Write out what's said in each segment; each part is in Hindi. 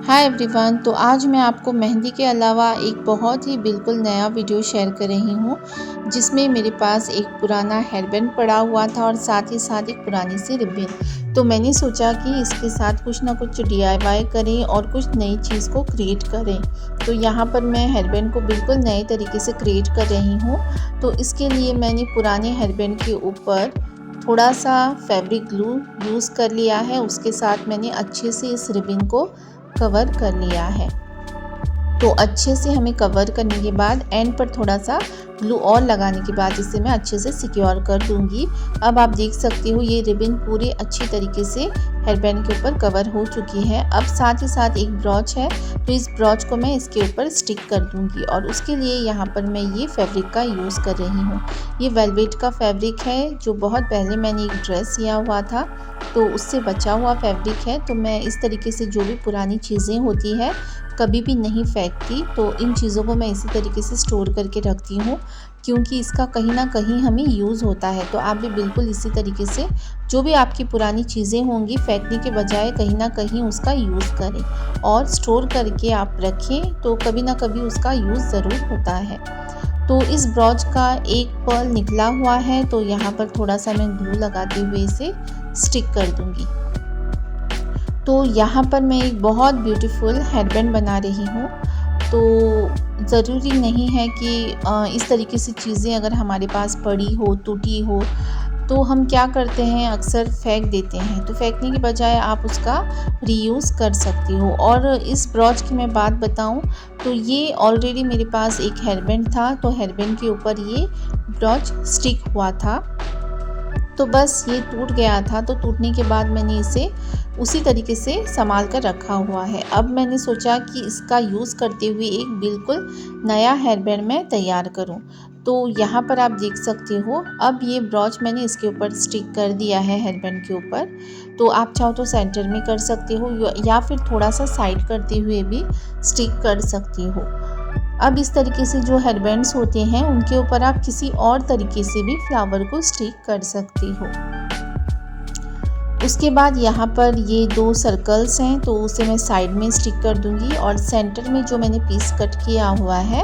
Hi everyone. तो आज मैं आपको मेहंदी के अलावा एक बहुत ही बिल्कुल नया वीडियो शेयर कर रही हूँ, जिसमें मेरे पास एक पुराना हेयरबैंड पड़ा हुआ था और साथ ही साथ एक पुरानी सी रिबन। तो मैंने सोचा कि इसके साथ कुछ ना कुछ DIY करें और कुछ नई चीज़ को क्रिएट करें। तो यहाँ पर मैं हेयरबैंड को बिल्कुल नए तरीके से क्रिएट कर रही हूँ। तो इसके लिए मैंने पुराने हेयरबैंड के ऊपर थोड़ा सा फैब्रिक ग्लू यूज़ कर लिया है। उसके साथ मैंने अच्छे से इस रिबन को कवर कर लिया है। तो अच्छे से हमें कवर करने के बाद एंड पर थोड़ा सा ग्लू और लगाने के बाद इसे मैं अच्छे से सिक्योर कर दूंगी। अब आप देख सकते हो ये रिबन पूरे अच्छी तरीके से हेयरबैंड के ऊपर कवर हो चुकी है। अब साथ ही साथ एक ब्रॉच है, तो इस ब्रॉच को मैं इसके ऊपर स्टिक कर दूंगी और उसके लिए यहाँ पर मैं ये फैब्रिक का यूज़ कर रही हूँ। ये वेलवेट का फैब्रिक है, जो बहुत पहले मैंने एक ड्रेस सिया हुआ था तो उससे बचा हुआ फैब्रिक है। तो मैं इस तरीके से जो भी पुरानी चीज़ें होती है कभी भी नहीं फेंकती, तो इन चीज़ों को मैं इसी तरीके से स्टोर करके रखती हूँ, क्योंकि इसका कहीं ना कहीं हमें यूज़ होता है। तो आप भी बिल्कुल इसी तरीके से जो भी आपकी पुरानी चीज़ें होंगी फेंकने के बजाय कहीं ना कहीं उसका यूज़ करें और स्टोर करके आप रखें, तो कभी ना कभी उसका यूज़ ज़रूर होता है। तो इस ब्रॉच का एक पर्ल निकला हुआ है, तो यहाँ पर थोड़ा सा मैं ग्लू लगाते हुए इसे स्टिक कर दूँगी। तो यहाँ पर मैं एक बहुत ब्यूटीफुल हेयरबैंड बना रही हूँ। तो ज़रूरी नहीं है कि इस तरीके से चीज़ें अगर हमारे पास पड़ी हो, टूटी हो, तो हम क्या करते हैं अक्सर फेंक देते हैं। तो फेंकने के बजाय आप उसका रीयूज़ कर सकती हो। और इस ब्रॉच की मैं बात बताऊं तो ये ऑलरेडी मेरे पास एक हेयरबैंड था, तो हेयरबैंड के ऊपर ये ब्रॉच स्टिक हुआ था। तो बस ये टूट गया था, तो टूटने के बाद मैंने इसे उसी तरीके से संभाल कर रखा हुआ है। अब मैंने सोचा कि इसका यूज़ करते हुए एक बिल्कुल नया हेयरबैंड मैं तैयार करूं। तो यहाँ पर आप देख सकते हो, अब ये ब्रॉच मैंने इसके ऊपर स्टिक कर दिया है हेयरबैंड के ऊपर। तो आप चाहो तो सेंटर में कर सकते हो या फिर थोड़ा सा साइड करते हुए भी स्टिक कर सकती हो। अब इस तरीके से जो हेयरबैंड्स होते हैं उनके ऊपर आप किसी और तरीके से भी फ्लावर को स्टिक कर सकती हो। उसके बाद यहाँ पर ये 2 सर्कल्स हैं, तो उसे मैं साइड में स्टिक कर दूंगी और सेंटर में जो मैंने पीस कट किया हुआ है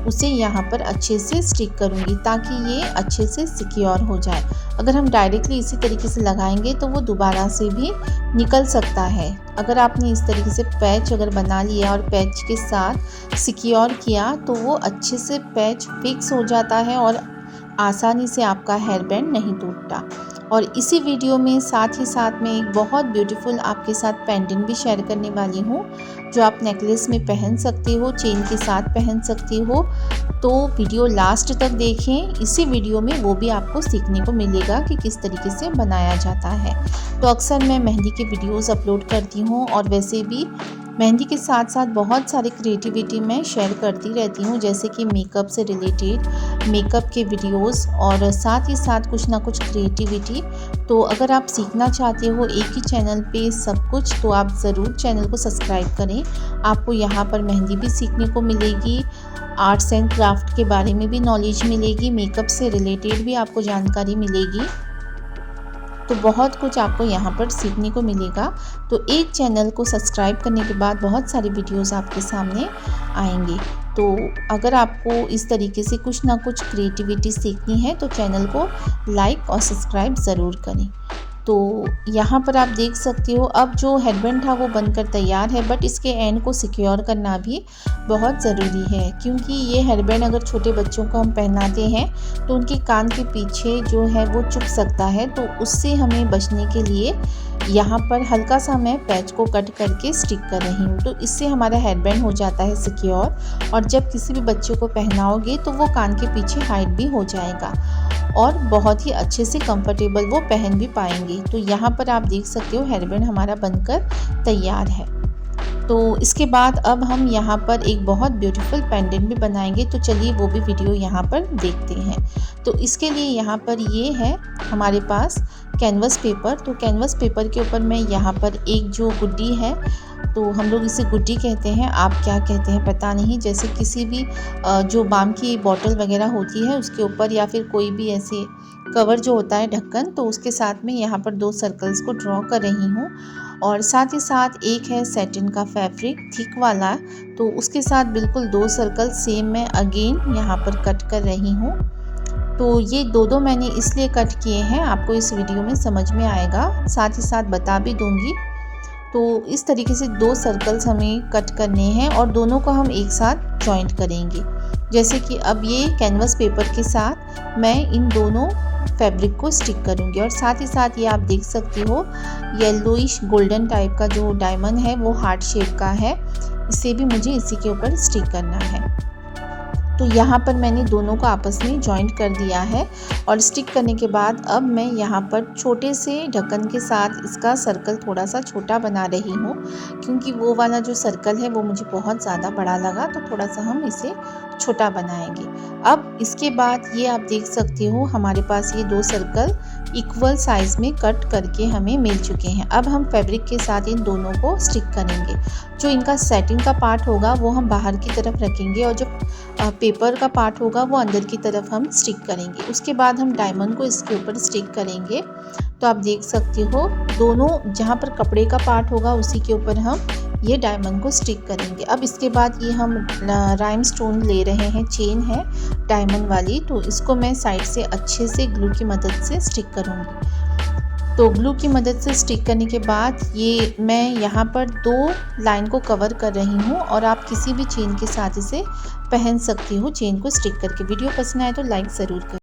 उसे यहाँ पर अच्छे से स्टिक करूँगी, ताकि ये अच्छे से सिक्योर हो जाए। अगर हम डायरेक्टली इसी तरीके से लगाएंगे तो वो दोबारा से भी निकल सकता है। अगर आपने इस तरीके से पैच अगर बना लिया और पैच के साथ सिक्योर किया तो वो अच्छे से पैच फिक्स हो जाता है और आसानी से आपका हेयरबैंड नहीं टूटता। और इसी वीडियो में साथ ही साथ मैं एक बहुत ब्यूटीफुल आपके साथ पेंडेंट भी शेयर करने वाली हूँ, जो आप नेकलेस में पहन सकते हो, चेन के साथ पहन सकते हो। तो वीडियो लास्ट तक देखें, इसी वीडियो में वो भी आपको सीखने को मिलेगा कि किस तरीके से बनाया जाता है। तो अक्सर मैं मेहंदी के वीडियोज़ अपलोड करती हूँ और वैसे भी मेहंदी के साथ साथ बहुत सारी क्रिएटिविटी मैं शेयर करती रहती हूँ, जैसे कि मेकअप से रिलेटेड मेकअप के वीडियोस और साथ ही साथ कुछ ना कुछ क्रिएटिविटी। तो अगर आप सीखना चाहते हो एक ही चैनल पे सब कुछ, तो आप ज़रूर चैनल को सब्सक्राइब करें। आपको यहाँ पर मेहंदी भी सीखने को मिलेगी, आर्ट्स एंड क्राफ्ट के बारे में भी नॉलेज मिलेगी, मेकअप से रिलेटेड भी आपको जानकारी मिलेगी। तो बहुत कुछ आपको यहाँ पर सीखने को मिलेगा। तो एक चैनल को सब्सक्राइब करने के बाद बहुत सारी वीडियोस आपके सामने आएंगे। तो अगर आपको इस तरीके से कुछ ना कुछ क्रिएटिविटी सीखनी है तो चैनल को लाइक और सब्सक्राइब ज़रूर करें। तो यहाँ पर आप देख सकते हो, अब जो हेयरबैंड था वो बनकर तैयार है, बट इसके एंड को सिक्योर करना भी बहुत ज़रूरी है, क्योंकि ये हेयरबैंड अगर छोटे बच्चों को हम पहनाते हैं तो उनके कान के पीछे जो है वो चुभ सकता है। तो उससे हमें बचने के लिए यहाँ पर हल्का सा मैं पैच को कट करके स्टिक कर रही हूँ। तो इससे हमारा हेयरबैंड हो जाता है सिक्योर, और जब किसी भी बच्चे को पहनाओगे तो वो कान के पीछे हाइड भी हो जाएगा और बहुत ही अच्छे से कंफर्टेबल वो पहन भी पाएंगे। तो यहाँ पर आप देख सकते हो हेयरबैंड हमारा बनकर तैयार है। तो इसके बाद अब हम यहाँ पर एक बहुत ब्यूटीफुल पेंडेंट भी बनाएंगे, तो चलिए वो भी वीडियो यहाँ पर देखते हैं। तो इसके लिए यहाँ पर ये है हमारे पास कैनवस पेपर। तो कैनवस पेपर के ऊपर मैं यहाँ पर एक जो गुड्डी है, तो हम लोग इसे गुड्डी कहते हैं, आप क्या कहते हैं पता नहीं, जैसे किसी भी जो बाम की बॉटल वगैरह होती है उसके ऊपर, या फिर कोई भी ऐसे कवर जो होता है ढक्कन, तो उसके साथ में यहाँ पर 2 सर्कल्स को ड्रॉ कर रही हूँ। और साथ ही साथ एक है सैटिन का फैब्रिक थिक वाला, तो उसके साथ बिल्कुल 2 सर्कल सेम मैं अगेन यहाँ पर कट कर रही हूँ। तो ये दो मैंने इसलिए कट किए हैं, आपको इस वीडियो में समझ में आएगा, साथ ही साथ बता भी दूंगी। तो इस तरीके से 2 सर्कल्स हमें कट करने हैं और दोनों को हम एक साथ जॉइंट करेंगे। जैसे कि अब ये कैनवस पेपर के साथ मैं इन दोनों फैब्रिक को स्टिक करूंगी और साथ ही साथ ये आप देख सकती हो येलोइश गोल्डन टाइप का जो डायमंड है वो हार्ट शेप का है, इसे भी मुझे इसी के ऊपर स्टिक करना है। तो यहाँ पर मैंने दोनों को आपस में जॉइंट कर दिया है और स्टिक करने के बाद अब मैं यहाँ पर छोटे से ढक्कन के साथ इसका सर्कल थोड़ा सा छोटा बना रही हूँ, क्योंकि वो वाला जो सर्कल है वो मुझे बहुत ज़्यादा बड़ा लगा, तो थोड़ा सा हम इसे छोटा बनाएंगे। अब इसके बाद ये आप देख सकते हो हमारे पास ये 2 सर्कल इक्वल साइज़ में कट करके हमें मिल चुके हैं। अब हम फैब्रिक के साथ इन दोनों को स्टिक करेंगे। जो इनका सेटिंग का पार्ट होगा वो हम बाहर की तरफ रखेंगे और जो पेपर का पार्ट होगा वो अंदर की तरफ हम स्टिक करेंगे। उसके बाद हम डायमंड को इसके ऊपर स्टिक करेंगे। तो आप देख सकते हो दोनों जहाँ पर कपड़े का पार्ट होगा उसी के ऊपर हम ये डायमंड को स्टिक करेंगे। अब इसके बाद ये हम राइम स्टोन ले रहे हैं, चेन है डायमंड वाली, तो इसको मैं साइड से अच्छे से ग्लू की मदद से स्टिक करूँगी। तो ग्लू की मदद से स्टिक करने के बाद ये मैं यहाँ पर 2 लाइन को कवर कर रही हूँ और आप किसी भी चेन के साथ इसे पहन सकती हो चेन को स्टिक करके। वीडियो पसंद आए तो लाइक ज़रूर करें।